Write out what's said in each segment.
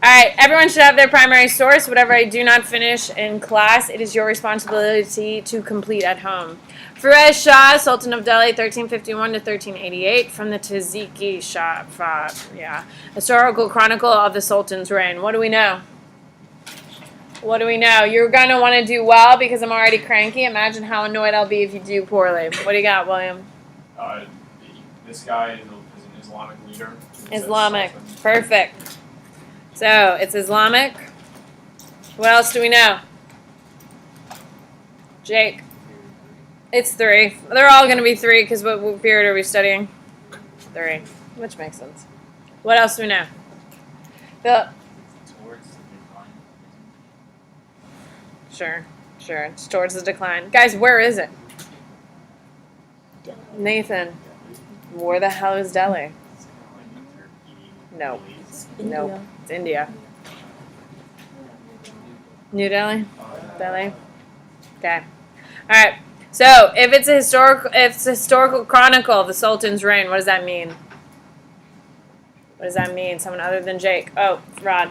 All right, everyone should have their primary source. Whatever I do not finish in class, it is your responsibility to complete at home. Firoz Shah, Sultan of Delhi, 1351 to 1388, from the Taziki Shah, historical chronicle of the Sultan's reign. What do we know? What do we know? You're going to want to do well because I'm already cranky. Imagine how annoyed I'll be if you do poorly. What do you got, William? This guy is an Islamic leader. Islamic. Perfect. So, it's Islamic. What else do we know? Jake. It's 3. They're all going to be 3 because what period are we studying? 3. Which makes sense. What else do we know? Philip. Sure. It's towards the decline. Guys, where is it? Nathan. Where the hell is Delhi? No. Nope. It's India. New Delhi? Delhi? Okay. Alright. So, if it's a historical chronicle of the Sultan's reign, what does that mean? What does that mean? Someone other than Jake. Oh, Rod.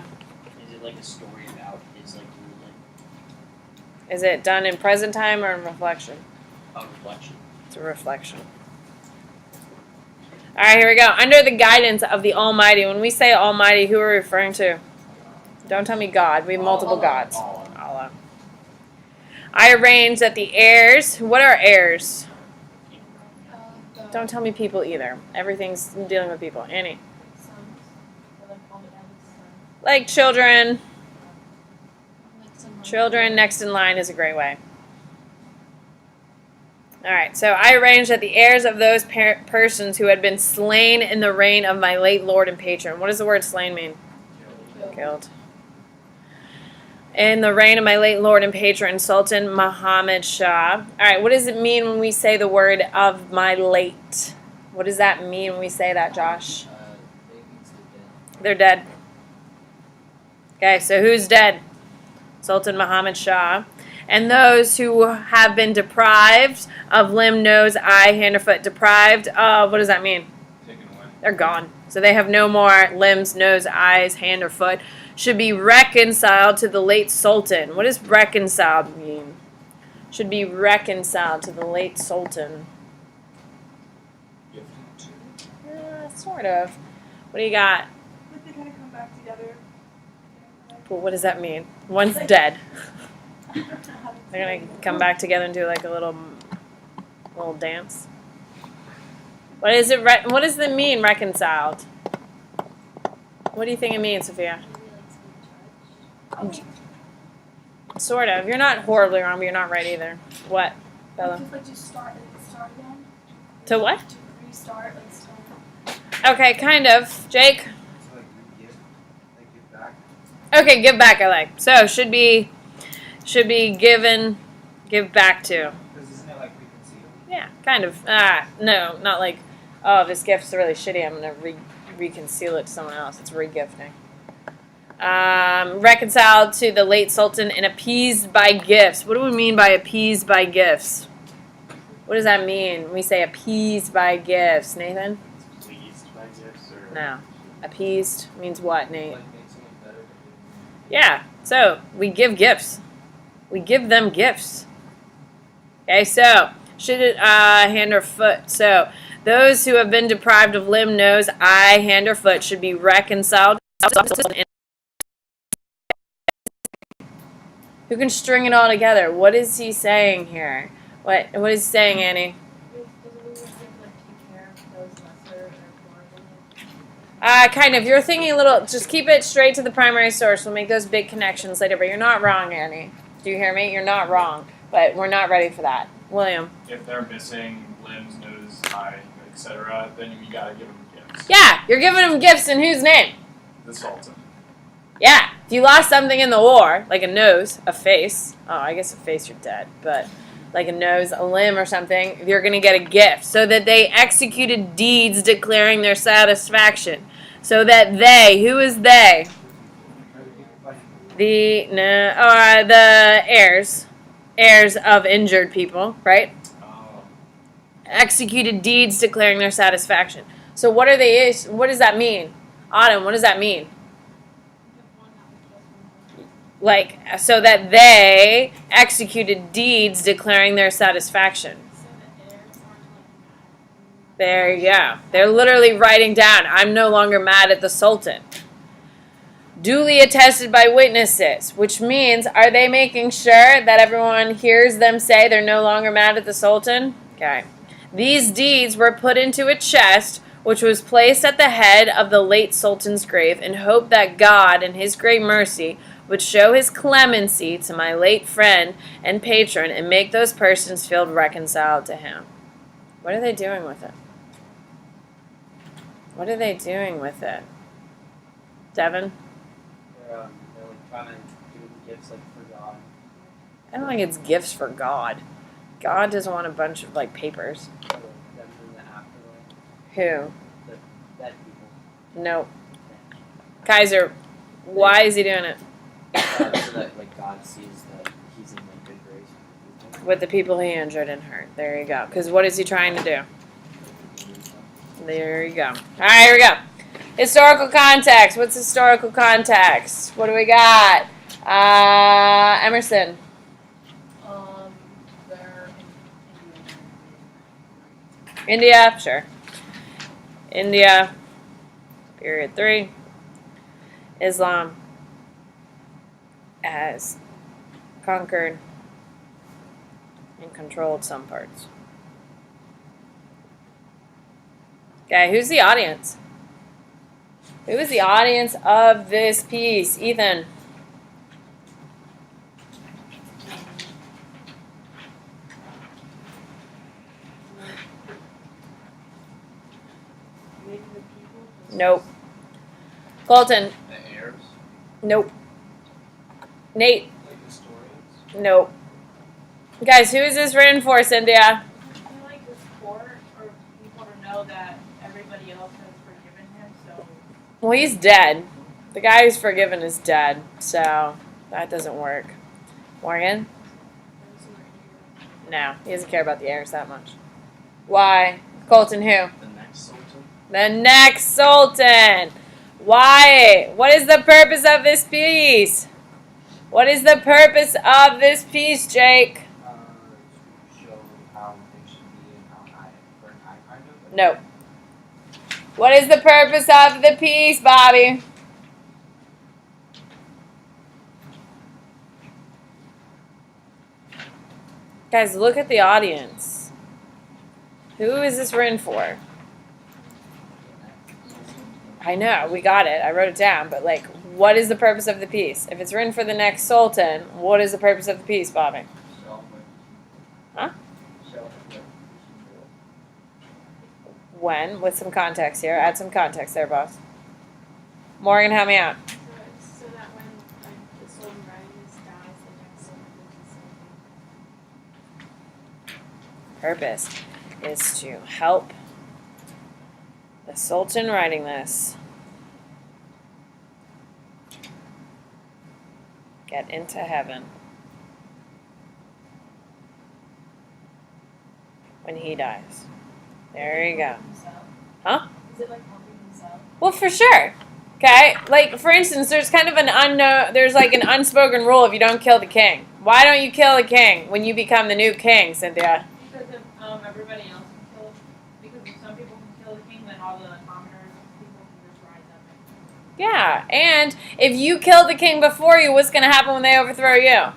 Is it like a story about his like ruling? Is it done in present time or in reflection? Reflection. It's a reflection. All right, here we go. Under the guidance of the Almighty. When we say Almighty, who are we referring to? Don't tell me God. We have multiple gods. Allah. I arrange that the heirs... What are heirs? Don't tell me people either. Everything's dealing with people. Annie. Like children. Children next in line is a great way. All right, so I arrange that the heirs of those persons who had been slain in the reign of my late lord and patron. What does the word slain mean? Killed. In the reign of my late lord and patron, Sultan Muhammad Shah. All right, what does it mean when we say the word of my late? What does that mean when we say that, Josh? They're dead. Okay, so who's dead? Sultan Muhammad Shah. And those who have been deprived of limb, nose, eye, hand, or foot. Deprived of, what does that mean? Taken away. They're gone. So they have no more limbs, nose, eyes, hand, or foot. Should be reconciled to the late Sultan. What does reconciled mean? Should be reconciled to the late Sultan. Sort of. What do you got? Like they kind of come back together. Well, what does that mean? One's dead. They're going to come back together and do like a little dance. What is it? What does it mean, reconciled? What do you think it means, Sophia? Sort of. You're not horribly wrong, but you're not right either. What, Bella? Like to start again. To what? To restart, like start. Okay, kind of. Jake? So like give back. Okay, give back I like. So, should be given, give back to. Because isn't it like reconcile? Yeah, kind of. No, not like, oh, this gift's really shitty, I'm going to reconceal it to someone else. It's regifting. Reconciled to the late Sultan and appeased by gifts. What do we mean by appeased by gifts? What does that mean when we say appeased by gifts, Nathan? Pleased by gifts or No. Appeased means what, Nate? Like make someone better. Yeah, so we give gifts. We give them gifts. Okay, so should it hand or foot? So those who have been deprived of limb, nose, eye, hand, or foot should be reconciled. Who can string it all together? What is he saying here? What is he saying, Annie? Kind of. You're thinking a little. Just keep it straight to the primary source. We'll make those big connections later. But you're not wrong, Annie. Do you hear me? You're not wrong. But we're not ready for that. William. if they're missing limbs, nose, eye, etc., then you gotta give them gifts. Yeah, you're giving them gifts in whose name? The Sultan. Yeah. If you lost something in the war, like a nose, a face. Oh, I guess a face you're dead. But like a nose, a limb or something, you're going to get a gift. So that they executed deeds declaring their satisfaction. So that they, who is they? The heirs of injured people, right? Executed deeds declaring their satisfaction. So what are they? What does that mean? Autumn, what does that mean? Like, so that they executed deeds declaring their satisfaction. There you go. They're literally writing down, I'm no longer mad at the Sultan. Duly attested by witnesses, which means, are they making sure that everyone hears them say they're no longer mad at the Sultan? Okay. These deeds were put into a chest, which was placed at the head of the late Sultan's grave, in hope that God, in his great mercy, would show his clemency to my late friend and patron and make those persons feel reconciled to him. What are they doing with it? What are they doing with it? Devin? They're like trying to do gifts like for God. I don't think it's gifts for God. God doesn't want a bunch of, like, papers. Them in the afterlife. Who? The dead people. No. Kaiser, why is he doing it? So that like God sees that he's in like good grace with people. With the people he injured and hurt. There you go. Because what is he trying to do? There you go. All right, here we go. Historical context. What's historical context? What do we got? Emerson. They're in India. Sure. India. Period 3. Islam has conquered and controlled some parts. Okay, who's the audience? Who is the audience of this piece? Ethan. maybe the people. Nope. Colton. The heirs, Nope. Nate. like historians. Nope. Guys, who is this written for, Cynthia? I feel like this court or people to know that everybody else has forgiven him, so Well, he's dead. The guy who's forgiven is dead, so that doesn't work. Morgan? No, he doesn't care about the heirs that much. Why? Colton, who? The next sultan. The next Sultan. Why? What is the purpose of this piece? What is the purpose of this piece, Jake? To show how things should be and how high for an eye kind of. No. What is the purpose of the piece, Bobby? Guys, look at the audience. Who is this written for? I know, we got it. I wrote it down, but like, what is the purpose of the piece? If it's written for the next Sultan, what is the purpose of the piece, Bobby? Huh? When? With some context here. Add some context there, boss. Morgan, help me out. so that when like the Sultan Ridings dies, the next Sultan will be Purpose is to help the Sultan writing this get into heaven when he dies. There you go. himself. Huh? Is it like helping himself? Well, for sure. Okay? Like, for instance, there's kind of an there's like an unspoken rule if you don't kill the king. Why don't you kill the king when you become the new king, Cynthia? Because if everybody else can kill, because if some people can kill the king, then all the commoners people can just rise up. Yeah, and if you kill the king before you, what's going to happen when they overthrow you?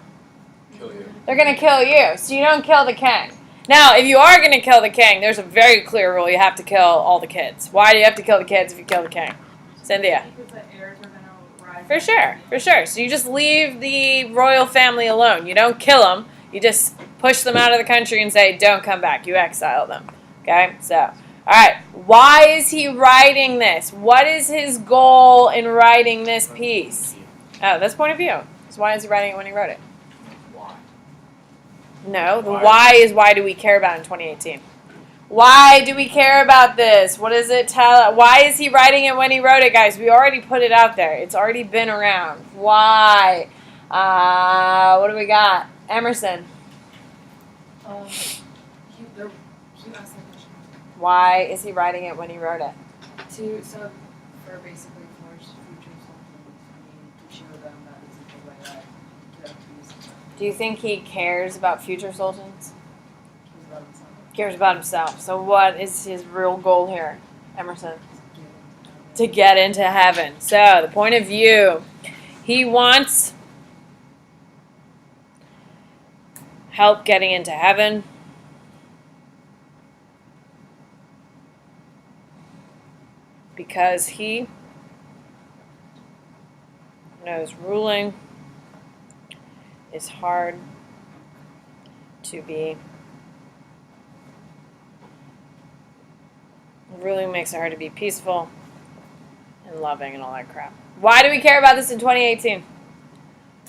Kill you. They're going to kill you, so you don't kill the king. Now, if you are going to kill the king, there's a very clear rule. You have to kill all the kids. Why do you have to kill the kids if you kill the king? Cynthia. Because the heirs are gonna rise. For up. sure, for sure. So you just leave the royal family alone. You don't kill them. You just push them out of the country and say, don't come back. You exile them. Okay? So, all right. Why is he writing this? What is his goal in writing this piece? Oh, that's point of view. So why is he writing it when he wrote it? Why? No, the Why? why is why do we care about in 2018? Why do we care about this? What does it tell? Why is he writing it when he wrote it, guys? We already put it out there. It's already been around. Why? What do we got? Emerson. He asked that question Why is he writing it when he wrote it? for basically for future sultans, to show them that this is the way that Do you think he cares about future sultans? Cares about himself. So what is his real goal here, Emerson? To get into heaven. So the point of view, he wants help getting into heaven. Because he knows ruling is hard to be. Ruling makes it hard to be peaceful and loving and all that crap. Why do we care about this in 2018?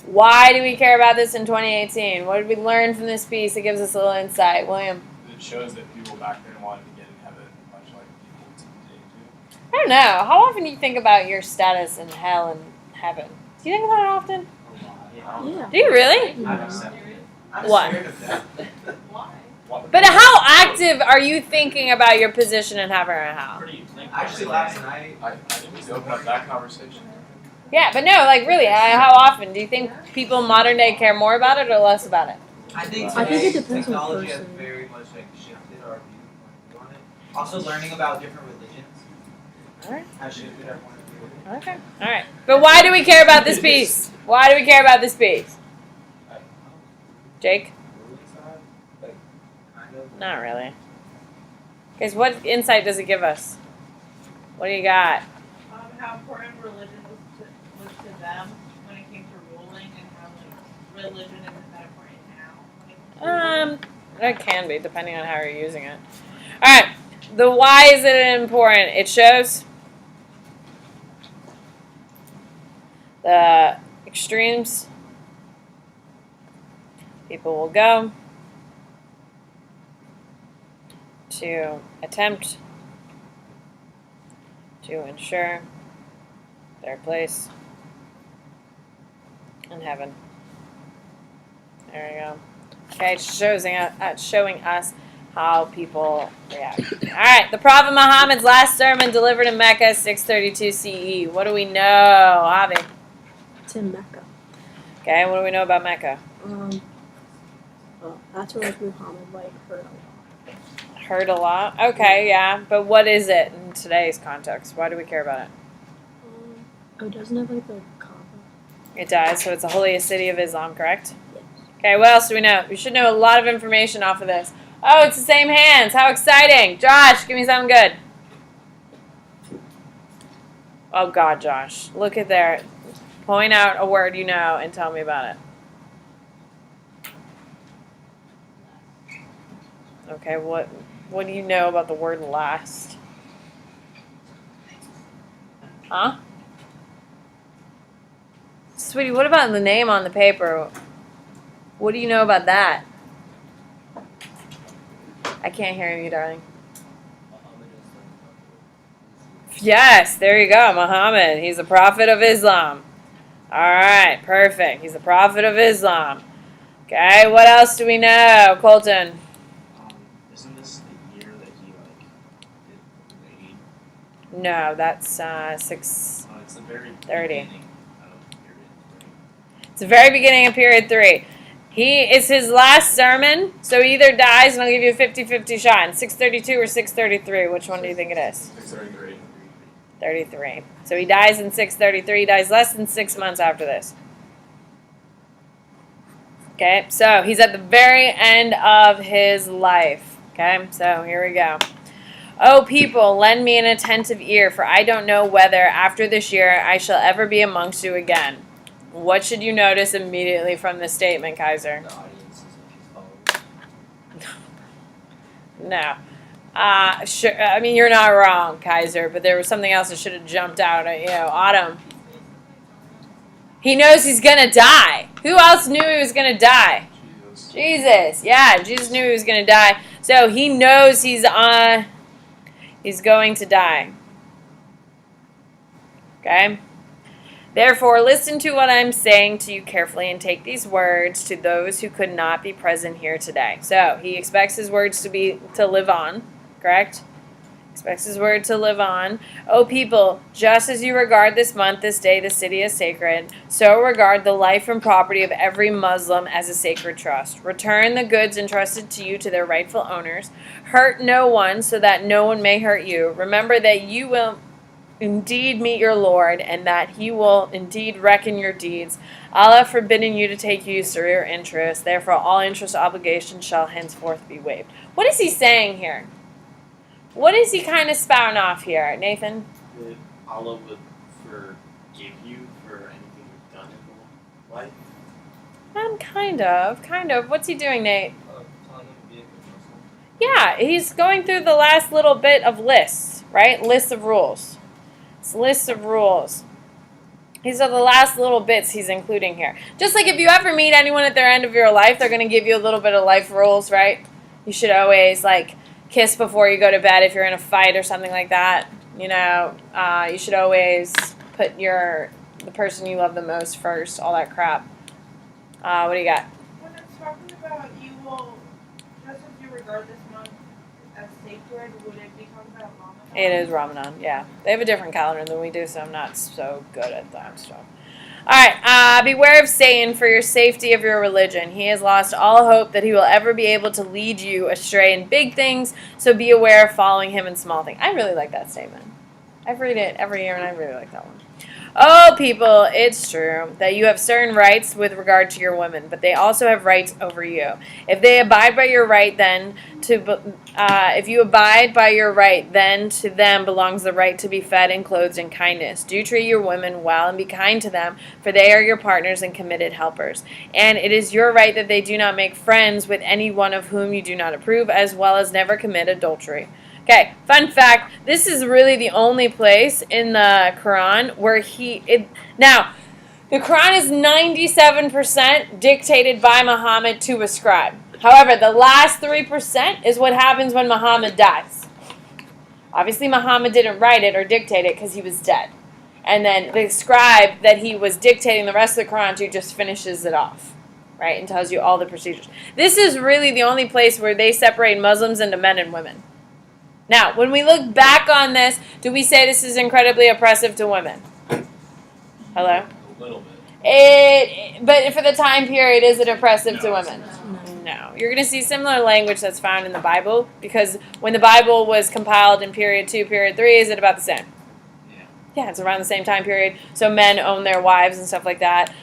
Why do we care about this in 2018? What did we learn from this piece? It gives us a little insight. William? It shows that people back then wanted to get in heaven, much like people today do. I don't know. How often do you think about your status in hell and heaven? Do you think about it often? Yeah. Do you really? I'm What? scared of death. Why? But how active are you thinking about your position in heaven or hell? Actually, last night, I think we need to open up that conversation. Yeah, but no, like really, how often? Do you think people modern day care more about it or less about it? I think I think today it depends on the technology has person. very much like shifted our view on it. Also, learning about different religions Alright. has shifted our point of view. Okay. All right. But why do we care about this piece? Why do we care about this piece? Jake? Ruling side, like kind of. Not really. Because what insight does it give us? What do you got? How important religion was to them when it came to ruling, and how like religion isn't that important now. That can be, depending on how you're using it. All right. The why is it important? It shows the extremes people will go to attempt to ensure their place in heaven. There we go. Okay, it's showing us how people react. All right, the Prophet Muhammad's last sermon delivered in Mecca, 632 CE. What do we know, Javi? It's in Mecca. Okay, what do we know about Mecca? Well, that's where like Muhammad heard a lot. Heard a lot. Okay, yeah, but what is it in today's context? Why do we care about it? Oh, it doesn't have like the Kaaba. It does, so it's the holiest city of Islam, correct? Yes. Okay, what else do we know? We should know a lot of information off of this. Oh, it's the same hands. How exciting. Josh, give me something good. Oh, God, Josh. Look at there. Point out a word you know and tell me about it. Okay, what do you know about the word last? Huh? Sweetie, what about the name on the paper? What do you know about that? I can't hear you, darling. Yes, there you go, Muhammad. He's the prophet of Islam. All right, perfect. He's the prophet of Islam. Okay, what else do we know, Colton? Isn't this the year that he did the raid? No, that's 6. Oh, it's the very 30. beginning of period 3. It's the very beginning of period 3. It's his last sermon, so he either dies, and I'll give you a 50-50 shot. In 632 or 633, which one do you think it is? 633. 33. So he dies in 633. He dies less than 6 months after this. Okay, so he's at the very end of his life. Okay, so here we go. Oh, people, lend me an attentive ear, for I don't know whether after this year I shall ever be amongst you again. What should you notice immediately from this statement, Kaiser? The audience is like his phone. No. Sure. I mean, you're not wrong, Kaiser, but there was something else that should have jumped out at you. Autumn. He knows he's going to die. Who else knew he was going to die? Jesus. Jesus. Yeah, Jesus knew he was going to die. So he knows he's going to die. Okay? Therefore, listen to what I'm saying to you carefully and take these words to those who could not be present here today. So he expects his words to live on, correct? Expects his word to live on. O people, just as you regard this month, this day, the city as sacred, so regard the life and property of every Muslim as a sacred trust. Return the goods entrusted to you to their rightful owners. Hurt no one so that no one may hurt you. Remember that you will indeed meet your Lord, and that he will indeed reckon your deeds. Allah forbidden you to take usury or interest. Therefore, all interest obligations shall henceforth be waived. What is he saying here? What is he kind of spouting off here, Nathan? That Allah would forgive you for anything you've done in the life. Kind of. What's he doing, Nate? Telling him to be a good Muslim. Yeah, he's going through the last little bit of lists, right? Lists of rules. It's lists of rules. These are the last little bits he's including here. Just like if you ever meet anyone at their end of your life, they're going to give you a little bit of life rules, right? You should always, like, kiss before you go to bed if you're in a fight or something like that. You know, you should always put the person you love the most first, all that crap. What do you got? When it's talking about you will, just as you regard this month as sacred, would it be talking about Ramadan? It is Ramadan, yeah. They have a different calendar than we do, so I'm not so good at that stuff. Alright, beware of Satan for your safety of your religion. He has lost all hope that he will ever be able to lead you astray in big things, so be aware of following him in small things. I really like that statement. I read it every year, and I really like that one. Oh, people, it's true that you have certain rights with regard to your women, but they also have rights over you. If they abide by your right, then if you abide by your right, then to them belongs the right to be fed and clothed in kindness. Do treat your women well and be kind to them, for they are your partners and committed helpers. And it is your right that they do not make friends with any one of whom you do not approve, as well as never commit adultery. Okay, fun fact, this is really the only place in the Quran where now, the Quran is 97% dictated by Muhammad to a scribe. However, the last 3% is what happens when Muhammad dies. Obviously, Muhammad didn't write it or dictate it because he was dead. And then the scribe that he was dictating the rest of the Quran to just finishes it off, right, and tells you all the procedures. This is really the only place where they separate Muslims into men and women. Now, when we look back on this, do we say this is incredibly oppressive to women? Hello? A little bit. But for the time period, is it oppressive to No, women? No. You're going to see similar language that's found in the Bible, because when the Bible was compiled in period 2, period 3, is it about the same? Yeah, it's around the same time period. So men own their wives and stuff like that.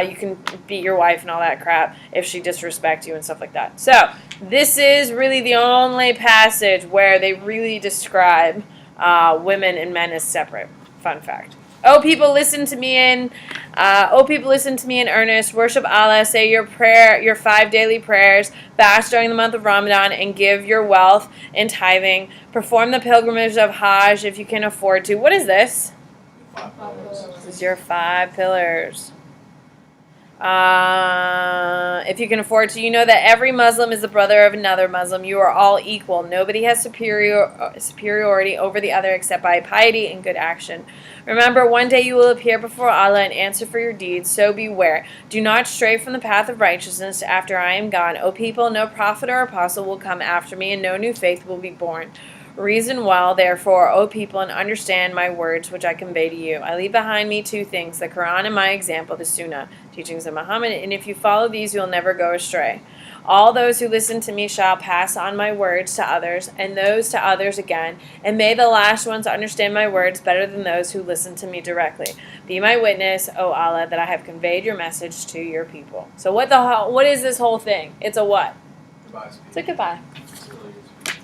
You can beat your wife and all that crap if she disrespects you and stuff like that. So this is really the only passage where they really describe women and men as separate. Fun fact. O people, listen to me in earnest. Worship Allah. Say your 5 daily prayers. Fast during the month of Ramadan and give your wealth in tithing. Perform the pilgrimage of Hajj if you can afford to. What is this? This is your 5 pillars. If you can afford to, you know that every Muslim is the brother of another Muslim. You are all equal. Nobody has superiority over the other except by piety and good action. Remember, one day you will appear before Allah and answer for your deeds, so beware. Do not stray from the path of righteousness after I am gone. O people, no prophet or apostle will come after me, and no new faith will be born. Reason well, therefore, O people, and understand my words which I convey to you. I leave behind me 2 things, the Quran and my example, the Sunnah, teachings of Muhammad, and if you follow these, you will never go astray. All those who listen to me shall pass on my words to others, and those to others again, and may the last ones understand my words better than those who listen to me directly. Be my witness, O Allah, that I have conveyed your message to your people. So what is this whole thing? It's a what? Goodbye. It's a goodbye.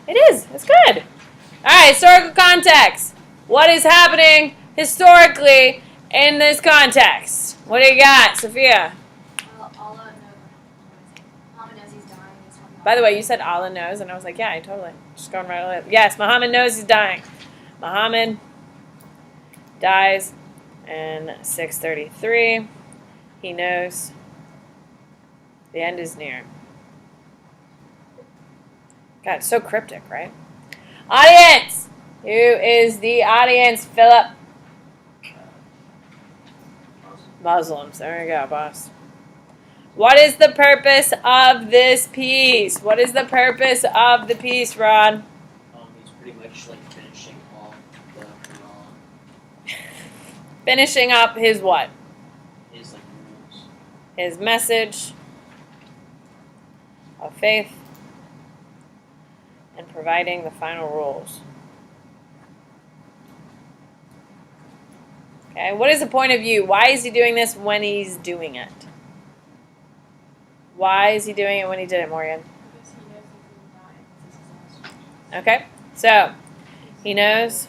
It is. It's good. All right, historical context. What is happening historically in this context? What do you got, Sophia? Well, Allah knows. Muhammad knows he's dying. He's talking about By the way, you said Allah knows, and I was like, yeah, totally. Just going right away. Yes, Muhammad knows he's dying. Muhammad dies in 633. He knows the end is near. God, it's so cryptic, right? Audience! Who is the audience? Philip. Muslims. There we go, boss. What is the purpose of this piece? What is the purpose of the piece, Rod? He's pretty much like finishing Finishing up his what? His like rules. His message of faith and providing the final rules. Okay, what is the point of view? Why is he doing this when he's doing it? Why is he doing it when he did it, Morgan? Because he knows he's gonna die because this is his last chapter. Okay, so he knows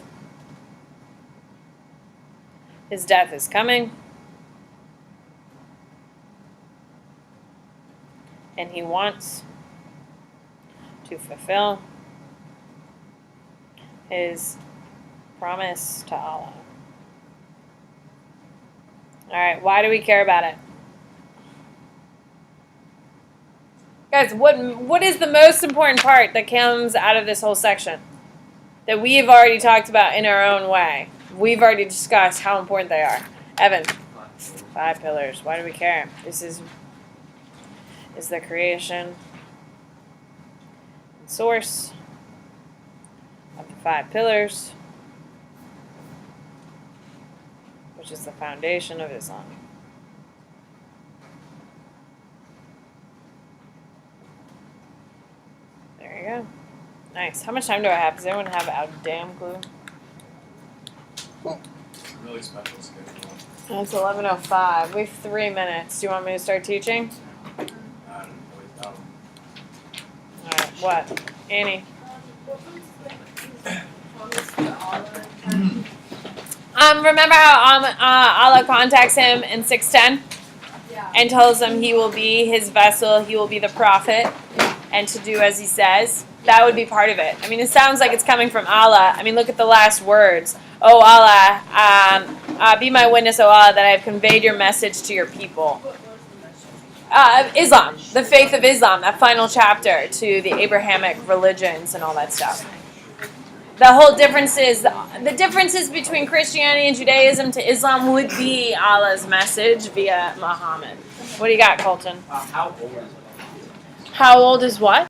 his death is coming, and he wants to fulfill his promise to Allah. All right, why do we care about it? Guys, what is the most important part that comes out of this whole section that we have already talked about in our own way? We've already discussed how important they are. Evan, 5 pillars. Why do we care? This is the creation and source of the 5 pillars, which is the foundation of Islam. There you go. Nice. How much time do I have? Does anyone have a damn clue? Really special schedule. It's 11:05. We have 3 minutes. Do you want me to start teaching? I don't know. All right. What? Annie. What was the promise to Allah? Remember how Allah contacts him in 6:10 Yeah. and tells him he will be his vessel, he will be the prophet, and to do as he says? That would be part of it. I mean, it sounds like it's coming from Allah. I mean, look at the last words. Oh Allah, be my witness, oh Allah, that I have conveyed your message to your people. What was the message? Islam, the faith of Islam, that final chapter to the Abrahamic religions and all that stuff. The whole the differences between Christianity and Judaism to Islam would be Allah's message via Muhammad. What do you got, Colton? How old is it? How old is what?